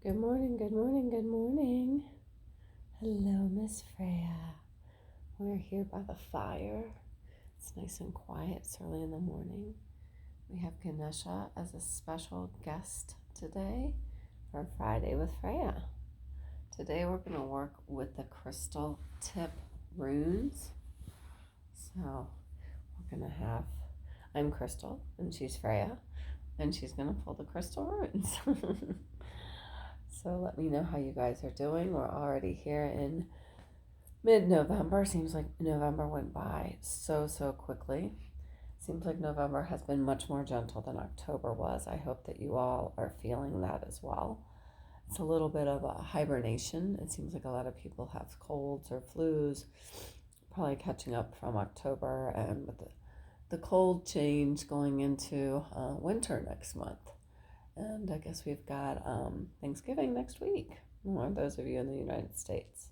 Good morning, good morning, good morning. Hello, Miss Freyja. We're here by the fire. It's nice and quiet. It's early in the morning. We have Ganesha as a special guest today for Friday with Freyja. Today we're going to work with the crystal tip runes. So we're going to have, I'm Crystal and she's Freyja, and she's going to pull the crystal runes. So let me know how you guys are doing. We're already here in mid-November. Seems like November went by so quickly. Seems like November has been much more gentle than October was. I hope that you all are feeling that as well. It's a little bit of a hibernation. It seems like a lot of people have colds or flus, probably catching up from October, and with the cold change going into winter next month. And I guess we've got Thanksgiving next week, for those of you in the United States.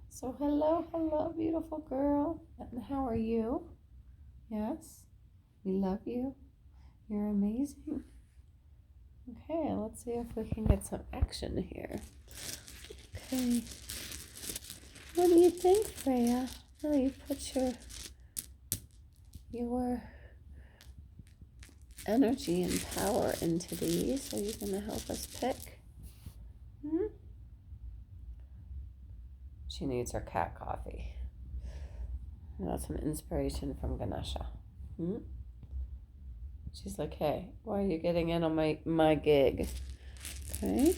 So hello, beautiful girl. And how are you? Yes, we love you. You're amazing. Okay, let's see if we can get some action here. Okay. What do you think, Freyja? Oh, you put your energy and power into these. Are you going to help us pick? She needs her cat coffee. And that's an inspiration from Ganesha. She's like, hey, why are you getting in on my gig? Okay.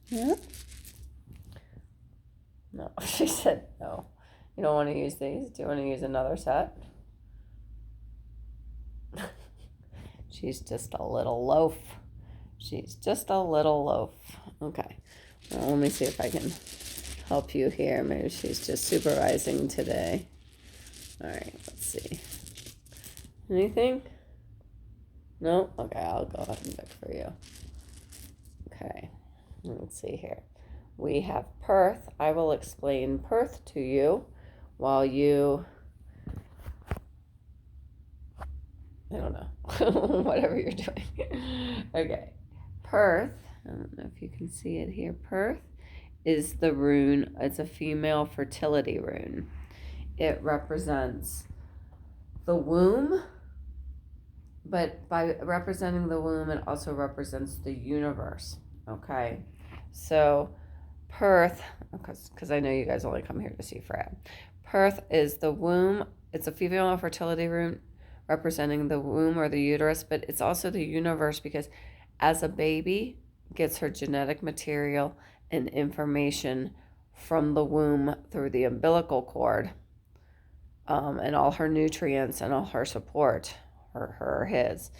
Yeah. No, she said no. You don't want to use these? Do you want to use another set? She's just a little loaf. She's just a little loaf. Okay. Well, let me see if I can help you here. Maybe she's just supervising today. All right, let's see. Anything? No? Okay, I'll go ahead and pick for you. Okay. Let's see here. We have Perth. I will explain Perth to you while you, I don't know, whatever you're doing. Okay. Perth, I don't know if you can see it here. Perth is the rune. It's a female fertility rune. It represents the womb, but by representing the womb, it also represents the universe. Okay. So Perth, because I know you guys only come here to see Freyja. Perth is the womb. It's a female fertility rune representing the womb or the uterus, but it's also the universe because as a baby gets her genetic material and information from the womb through the umbilical cord, and all her nutrients and all her support, his,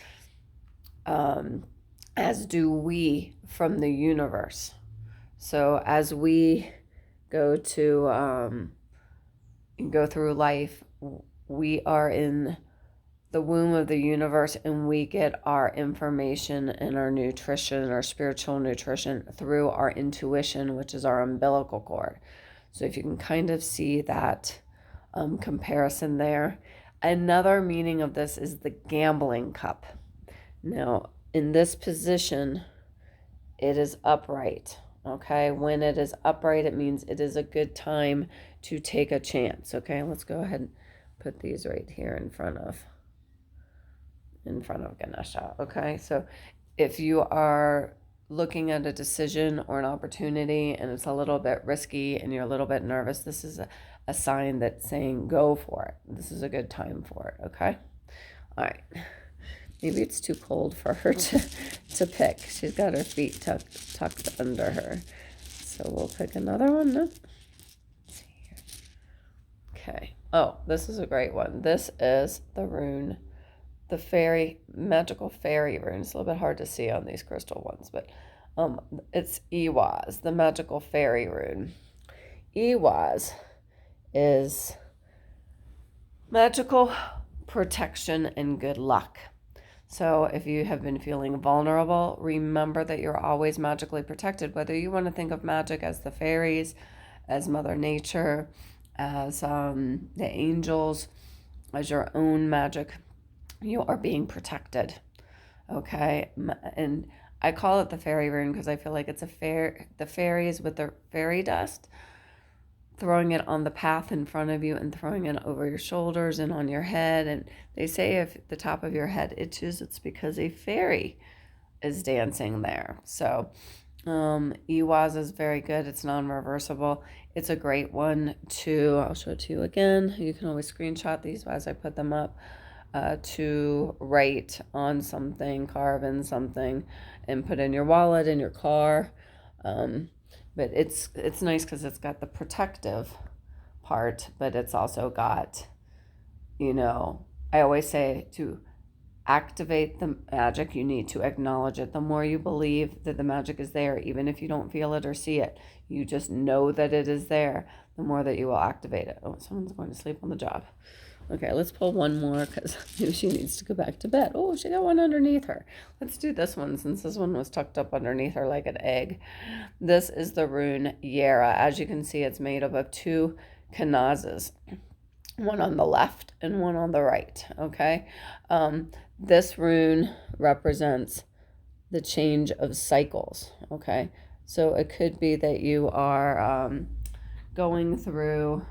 as do we from the universe. So as we go through life, we are in the womb of the universe, and we get our information and our nutrition, our spiritual nutrition, through our intuition, which is our umbilical cord. So if you can kind of see that comparison there. Another meaning of this is the gambling cup. Now, in this position, it is upright. Okay, when it is upright, it means it is a good time to take a chance. Okay, let's go ahead and put these right here in front of Ganesha. Okay, so if you are looking at a decision or an opportunity and it's a little bit risky and you're a little bit nervous, this is a sign that's saying go for it. This is a good time for it. Okay, all right. Maybe it's too cold for her to pick. She's got her feet tucked under her. So we'll pick another one now. Let's see here. Okay. Oh, this is a great one. This is the rune, the magical fairy rune. It's a little bit hard to see on these crystal ones, but it's Ewaz, the magical fairy rune. Ewaz is magical protection and good luck. So if you have been feeling vulnerable, remember that you're always magically protected, whether you want to think of magic as the fairies, as Mother Nature, as the angels, as your own magic, you are being protected. Okay, and I call it the fairy rune because I feel like it's the fairies with the fairy dust, throwing it on the path in front of you and throwing it over your shoulders and on your head. And they say if the top of your head itches, it's because a fairy is dancing there. So Ewaz is very good. It's non-reversible. It's a great one to, I'll show it to you again. You can always screenshot these as I put them up, to write on something, carve in something, and put in your wallet, in your car. But it's nice because it's got the protective part, but it's also got, I always say to activate the magic, you need to acknowledge it. The more you believe that the magic is there, even if you don't feel it or see it, you just know that it is there, the more that you will activate it. Oh, someone's going to sleep on the job. Okay, let's pull one more because maybe she needs to go back to bed. Oh, she got one underneath her. Let's do this one since this one was tucked up underneath her like an egg. This is the rune Yera. As you can see, it's made up of 2 kanazas, one on the left and one on the right. Okay, this rune represents the change of cycles. Okay, so it could be that you are going through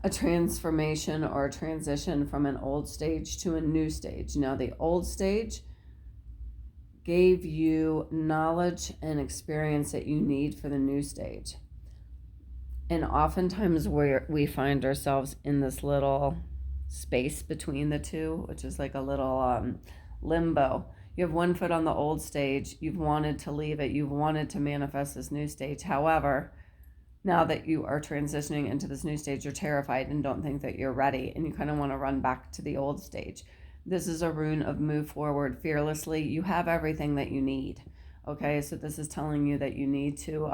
a transformation or a transition from an old stage to a new stage. Now, the old stage gave you knowledge and experience that you need for the new stage. And oftentimes we find ourselves in this little space between the two, which is like a little limbo. You have one foot on the old stage. You've wanted to leave it. You've wanted to manifest this new stage. However, now that you are transitioning into this new stage, you're terrified and don't think that you're ready, and you kind of want to run back to the old stage. This is a rune of move forward fearlessly. You have everything that you need. Okay, so this is telling you that you need to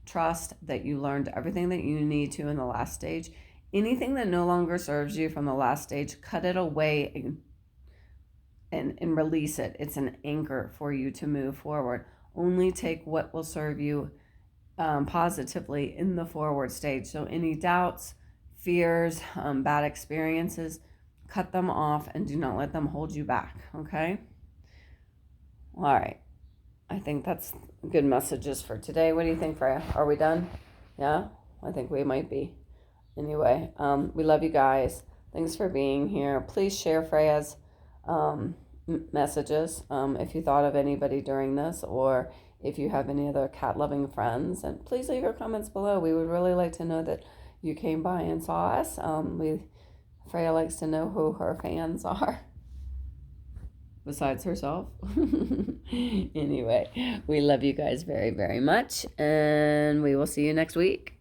trust that you learned everything that you need to in the last stage. Anything that no longer serves you from the last stage, cut it away and release it. It's an anchor for you to move forward. Only take what will serve you positively in the forward stage. So any doubts, fears, bad experiences, cut them off and do not let them hold you back. Okay? All right. I think that's good messages for today. What do you think, Freya? Are we done? Yeah? I think we might be. Anyway, we love you guys. Thanks for being here. Please share Freya's messages if you thought of anybody during this, or if you have any other cat-loving friends. And please leave your comments below. We would really like to know that you came by and saw us. Freya likes to know who her fans are, besides herself. Anyway, we love you guys very, very much, and we will see you next week.